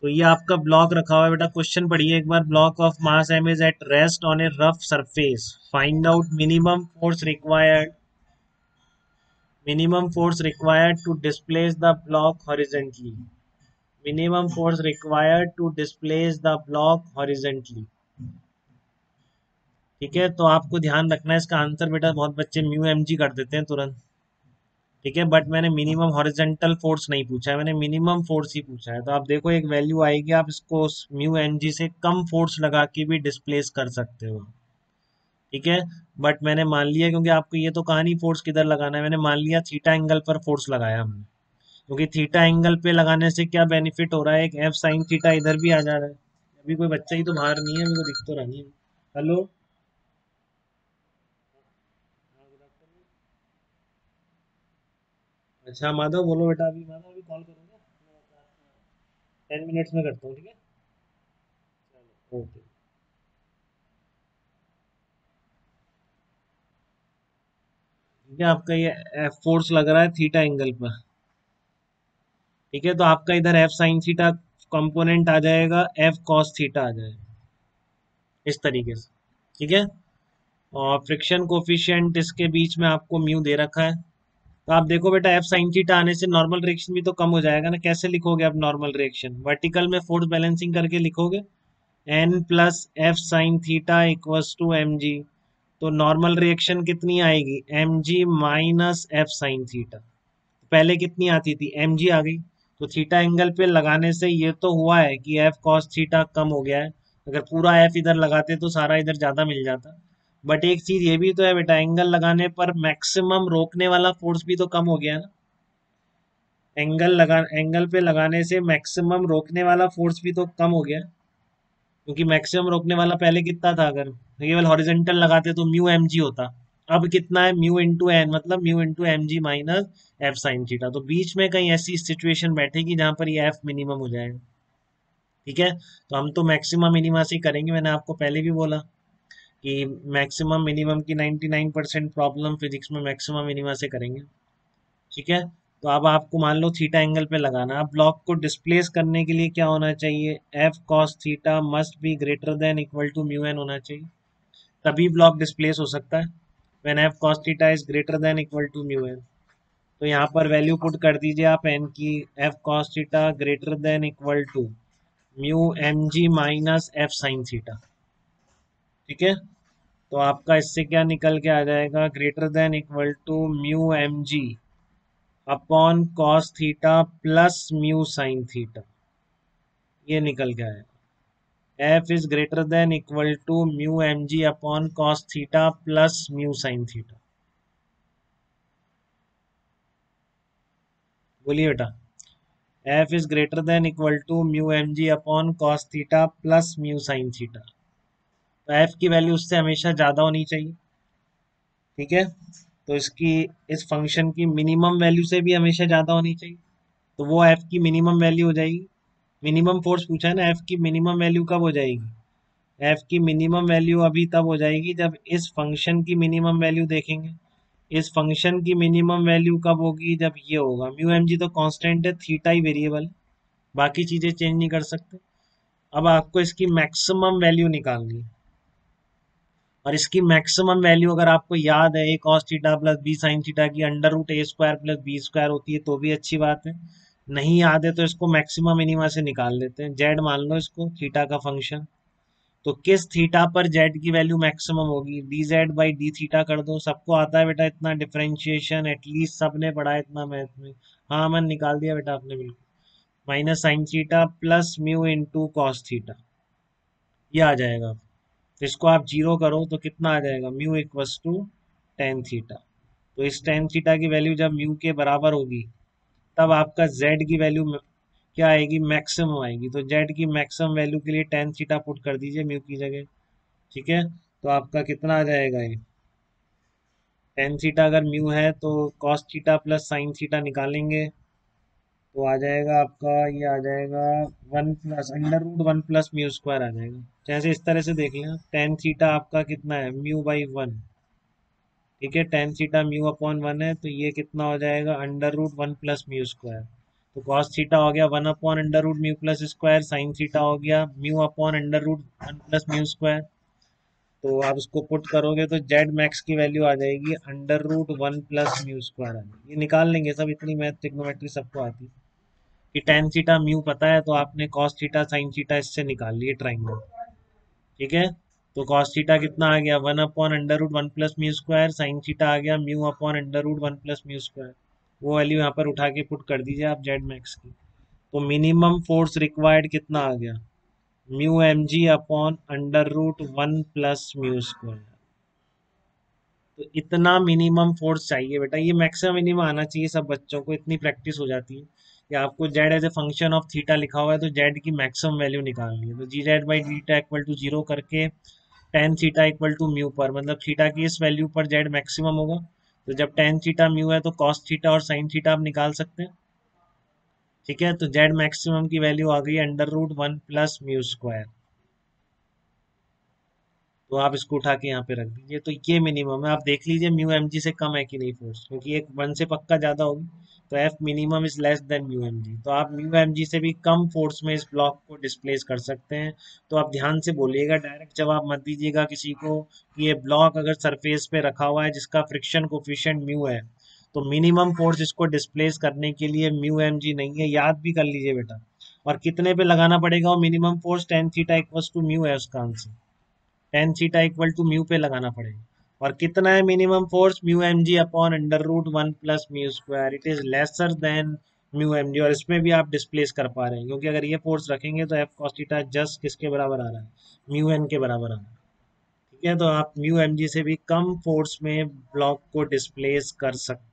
तो ये आपका ब्लॉक रखा हुआ है बेटा। क्वेश्चन पढ़िए एक बार। Block of mass M is at rest on a rough surface, find out minimum force required to displace the block horizontally. Minimum force required to displace the block horizontally. ठीक है, तो आपको ध्यान रखना है इसका आंसर बेटा। बहुत बच्चे म्यू एम जी कर देते हैं तुरंत। ठीक है, बट मैंने मिनिमम हॉरिजेंटल फोर्स नहीं पूछा है, मैंने मिनिमम फोर्स ही पूछा है। तो आप देखो एक वैल्यू आएगी, आप इसको म्यू एम जी से कम फोर्स लगा के भी डिस्प्लेस कर सकते हो। ठीक है, बट मैंने मान लिया, क्योंकि आपको ये तो कहा नहीं फोर्स किधर लगाना है, मैंने मान लिया थीटा एंगल पर फोर्स लगाया हमने। क्योंकि थीटा एंगल पे लगाने से क्या बेनिफिट हो रहा है, एक एफ साइन थीटा इधर भी आ जा रहा है। अभी कोई बच्चा ही तो बाहर नहीं है, मेरे को दिख तो रहा नहीं है। हेलो। अच्छा माधव बोलो बेटा। अभी माधव अभी कॉल करोगे? 10 मिनट्स में करता हूँ, ठीक है। चलो ओके। ठीक है, आपका ये फोर्स लग रहा है थीटा एंगल पर। ठीक है, तो आपका इधर एफ साइन थीटा कंपोनेंट आ जाएगा, एफ कॉस थीटा आ जाएगा, इस तरीके से। ठीक है, और फ्रिक्शन कोफिशिएंट इसके बीच में आपको म्यू दे रखा है। तो आप देखो बेटा, एफ साइन थीटा आने से नॉर्मल रिएक्शन भी तो कम हो जाएगा ना। कैसे लिखोगे आप नॉर्मल रिएक्शन? वर्टिकल में फोर्स बैलेंसिंग करके लिखोगे, N plus F sine theta equals to M G. तो नॉर्मल रिएक्शन कितनी आएगी? M G minus F sine theta. पहले कितनी आती थी? एम जी आ गई। तो थीटा एंगल पे लगाने से ये तो हुआ है कि एफ कॉस थीटा कम हो गया है। अगर पूरा एफ इधर लगाते तो सारा इधर ज्यादा मिल जाता। बट एक चीज ये भी तो है बेटा, एंगल लगाने पर मैक्सिमम रोकने वाला फोर्स भी तो कम हो गया ना। एंगल पे लगाने से मैक्सिमम रोकने वाला फोर्स भी तो कम हो गया। क्योंकि मैक्सिमम रोकने वाला पहले कितना था? अगर केवल हॉरिजेंटल लगाते तो म्यू एम जी होता। अब कितना है? म्यू इंटू एन, मतलब mu into M G minus F sine theta. तो बीच में कहीं ऐसी सिचुएशन बैठेगी जहां पर ये एफ मिनिमम हो जाएगा। ठीक है, तो हम तो मैक्सिमम मिनिमा से ही करेंगे। मैंने आपको पहले भी बोला कि मैक्सिमम मिनिमम की 99% प्रॉब्लम फिजिक्स में मैक्सिमम मिनिमा से करेंगे। ठीक है, तो अब आपको मान लो थीटा एंगल पे लगाना है। अब ब्लॉक को डिस्प्लेस करने के लिए क्या होना चाहिए? F cos theta must be greater than equal to mu N होना चाहिए, तभी ब्लॉक डिस्प्लेस हो सकता है। When F cos theta is greater than equal to mu N. तो यहाँ पर वैल्यू पुट कर दीजिए आप एन की, F cos theta greater than equal to mu M G minus F sine theta. ठीक है, तो आपका इससे क्या निकल के आ जाएगा? Greater than equal to mu M G upon cos theta plus mu sine theta. ये निकल के आएगा। F is greater than equal to mu M G upon cos theta plus mu sine theta. बोलिए बेटा। F is greater than equal to mu M G upon cos theta plus mu sine theta. तो F की value उससे हमेशा ज़्यादा होनी चाहिए। ठीक है, तो इसकी, इस फंक्शन की मिनिमम वैल्यू से भी हमेशा ज़्यादा होनी चाहिए। तो वो एफ की मिनिमम वैल्यू हो जाएगी। मिनिमम फोर्स पूछा है ना, एफ की मिनिमम वैल्यू कब हो जाएगी? एफ की मिनिमम वैल्यू अभी तब हो जाएगी जब इस फंक्शन की मिनिमम वैल्यू देखेंगे। इस फंक्शन की मिनिमम वैल्यू कब होगी? जब ये होगा। म्यू एम जी तो कांस्टेंट है, थीटा ही वेरिएबल है, बाकी चीज़ें चेंज नहीं कर सकते। अब आपको इसकी मैक्सिमम वैल्यू निकालनी है। और इसकी मैक्सिमम वैल्यू अगर आपको याद है, A cos theta plus B sine theta की under root A square plus B square होती है, तो भी अच्छी बात है। नहीं याद है तो इसको मैक्सिमम मिनिमा से निकाल लेते हैं। जेड मान लो इसको थीटा का फंक्शन। तो किस थीटा पर जेड की वैल्यू मैक्सिमम होगी? D Z by D theta कर दो। सबको आता है बेटा इतना डिफरेंशिएशन, एटलीस्ट सबने पढ़ा है इतना मैथ में। हाँ मन निकाल दिया बेटा आपने, बिल्कुल। Minus sine theta plus mu into cos theta, ये आ जाएगा। तो इसको आप जीरो करो तो कितना आ जाएगा? Mu equals to tan theta. तो इस टेन थीटा की वैल्यू जब म्यू के बराबर होगी, तब आपका जेड की वैल्यू क्या आएगी? मैक्सिमम आएगी। तो जेड की मैक्सिमम वैल्यू के लिए टेन थीटा पुट कर दीजिए म्यू की जगह। ठीक है, तो आपका कितना आ जाएगा? ये टेन थीटा अगर म्यू है तो cos theta plus sine theta निकालेंगे तो आ जाएगा आपका, ये आ जाएगा one plus under root one plus mu square आ जाएगा। जैसे इस तरह से देख लें, टेन थीटा आपका कितना है? Mu by one. ठीक है, tan theta mu upon one है, तो ये कितना हो जाएगा? Under root one plus mu square. तो कॉस थीटा हो गया 1/√μ+² साइन थीटा हो गया μ/√1+μ²। तो आप इसको पुट करोगे तो जेड मैक्स की वैल्यू आ जाएगी √1+μ² आ जाएगी। ये निकाल लेंगे सब, इतनी मैथ ट्रिग्नोमेट्री सबको आती है कि टेन थीटा म्यू पता है तो आपने कॉस थीटा साइन थीटा इससे निकाल लिए ट्राइंगल। ठीक है, तो कॉस थीटा कितना आ गया 1/√1+μ² साइन थीटा आ गया μ/√1+μ²। वो वैल्यू यहाँ पर उठा के पुट कर दीजिए आप जेड मैक्स की। तो मिनिमम फोर्स रिक्वायर्ड कितना आ गया μmg/√1+μ²। तो इतना मिनिमम फोर्स चाहिए बेटा, ये मैक्सिमम मिनिमम आना चाहिए सब बच्चों को, इतनी प्रैक्टिस हो जाती है कि आपको Z as a function of theta लिखा हुआ है तो जेड की मैक्सिमम वैल्यू निकालनी है। तो G Z by D equal to 0 करके tan theta equal to mu पर, मतलब थीटा की इस वैल्यू पर जेड मैक्सिमम होगा। तो जब टेन थीटा म्यू है तो कॉस थीटा और साइन थीटा आप निकाल सकते हैं। ठीक है, तो जेड मैक्सिमम की वैल्यू आ गई √1+μ²। तो आप इसको उठा के यहाँ पे रख दीजिए। तो ये मिनिमम है, आप देख लीजिए म्यू एम जी से कम है कि नहीं फोर्स, क्योंकि एक वन से पक्का ज्यादा होगी। तो F minimum is less than mu M G, तो आप म्यू एम जी से भी कम फोर्स में इस ब्लॉक को डिस्प्लेस कर सकते हैं। तो आप ध्यान से बोलिएगा, डायरेक्ट जवाब मत दीजिएगा किसी को कि ये ब्लॉक अगर सरफेस पे रखा हुआ है जिसका फ्रिक्शन कोफिशिएंट म्यू है तो मिनिमम फोर्स इसको डिस्प्लेस करने के लिए म्यू एम जी नहीं है, याद भी कर लीजिए बेटा। और कितने पे लगाना पड़ेगा वो minimum force, tan theta equal to mu है उसका answer, tan theta equal to mu पे लगाना पड़ेगा। और कितना है minimum force μmg/√1+μ², it is lesser than mu M G. और इसमें भी आप डिस्प्लेस कर पा रहे हैं क्योंकि अगर ये फोर्स रखेंगे तो एफ कॉस थीटा जस्ट किसके बराबर आ रहा है म्यू एन के बराबर आ रहा है। ठीक है, तो आप म्यू एम जी से भी कम फोर्स में ब्लॉक को डिस्प्लेस कर सकते हैं।